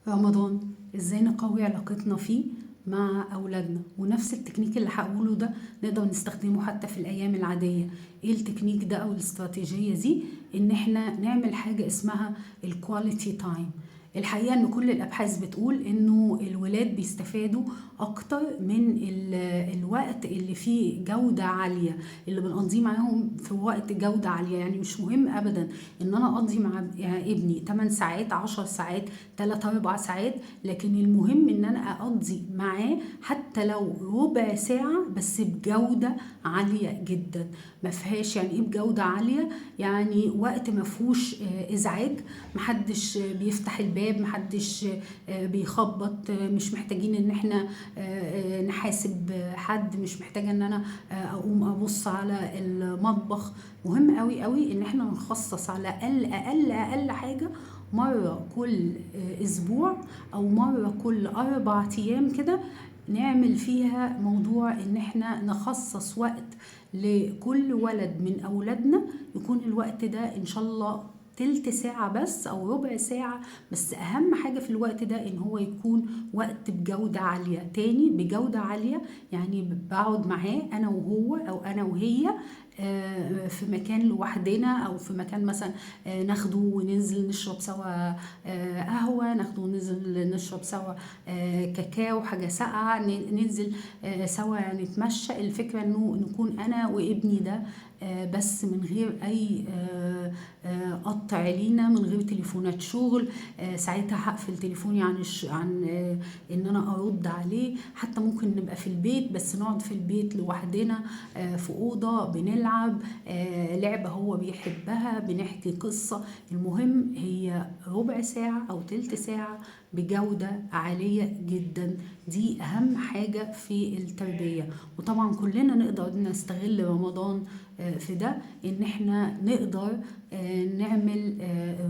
رمضان ازاي نقوي علاقتنا فيه مع اولادنا، ونفس التكنيك اللي هقوله ده نقدر نستخدمه حتى في الايام العادية. ايه التكنيك ده او الاستراتيجية دي؟ ان احنا نعمل حاجة اسمها الكواليتي تايم. الحقيقة ان كل الابحاث بتقول انه الولاد بيستفادوا اكتر من الوقت اللي فيه جودة عالية، اللي بنقضيه معاهم في وقت جودة عالية. يعني مش مهم ابدا ان انا اقضي مع ابني 8 ساعات 10 ساعات 3 4 ساعات، لكن المهم ان انا اقضي معاه حتى لو ربع ساعة بس بجودة عالية جدا. ما فيهاش يعني ايه بجودة عالية؟ يعني وقت ما فيهوش ازعاج، محدش بيفتح الباب، محدش بيخبط، مش محتاجين ان احنا نحاسب حد، مش محتاجة ان انا اقوم ابص على المطبخ. مهم قوي قوي ان احنا نخصص على اقل حاجة مرة كل اسبوع او مرة كل 4 ايام كده، نعمل فيها موضوع ان احنا نخصص وقت لكل ولد من اولادنا. يكون الوقت ده ان شاء الله تلت ساعة بس أو ربع ساعة، بس أهم حاجة في الوقت ده إن هو يكون وقت بجودة عالية. تاني بجودة عالية يعني بقعد معاه أنا وهو أو أنا وهي في مكان لوحدنا، أو في مكان مثلا ناخده وننزل نشرب سوا قهوة، ناخده وننزل نشرب سوا كاكاو حاجة ساقعة، ننزل سوا نتمشى. الفكرة إنه نكون أنا وابني ده بس من غير أي قطع لينا، من غير تليفونات شغل. ساعتها هقفل تليفوني عن ان انا ارد عليه. حتى ممكن نبقى في البيت بس نقعد في البيت لوحدنا في اوضه بنلعب لعبه هو بيحبها، بنحكي قصه. المهم هي ربع ساعه او تلت ساعه بجوده عاليه جدا. دي اهم حاجه في التربيه. وطبعا كلنا نقدر نستغل رمضان في ده، ان احنا نقدر نعمل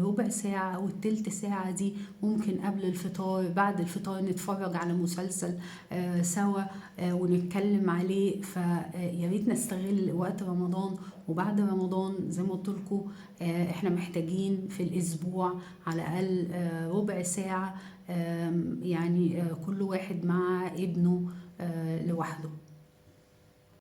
ربع ساعة أو التلت ساعة دي ممكن قبل الفطار، بعد الفطار نتفرج على مسلسل سوا ونتكلم عليه. فيا ريت نستغل وقت رمضان. وبعد رمضان زي ما قلت لكم احنا محتاجين في الأسبوع على الأقل ربع ساعة، يعني كل واحد مع ابنه لوحده.